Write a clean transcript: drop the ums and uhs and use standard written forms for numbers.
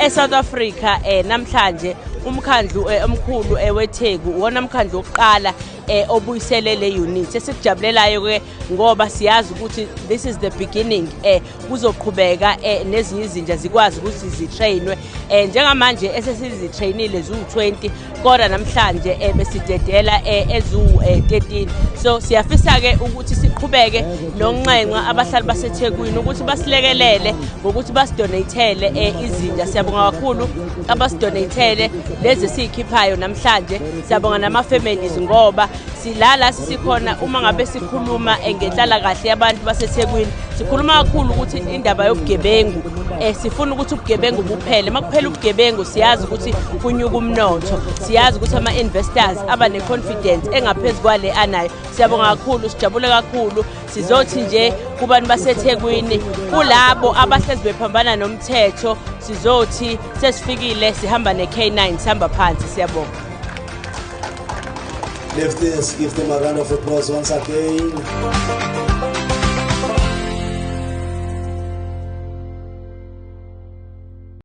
eSouth Africa namhlanje umkhandlu omkhulu weTheku uwona umkhandlu oqala obuyisele le unit esikujabulelayo ke ngoba siyazi ukuthi this is the beginning kuzoqhubeka nezinye izinja zikwazi ukuthi zitrainwe njengamanje esesizitrainile zu20 kodwa namhlanje besidedela ezu13 so siyafisa ke ukuthi siqhubeke nonqenqa abahlali baseThekwini ukuthi basilekelele ngokuthi basidonatele izinja siyabonga kakhulu abasidonatele lezi sikhiphayo namhlanje siyabonga nama families ngoba silala sikhona uma ngabe sikhuluma ngenhlala kahle yabantu baseThekwini sikhuluma kakhulu ukuthi indaba yobugebengu sifuna ukuthi ubugebengu buphele makuphela ubugebengu siyazi ukuthi kunyuka umnotho siyazi ukuthi ama investors aba ne confidence engaphezulu kwale anayo siyabonga kakhulu sijabule kakhulu sizothi nje kubantu baseThekwini kulabo abahlezi bephambana nomthetho sizothi sesifikile sihamba neK9 sihamba phansi siyabonga. Give them a round of applause once again.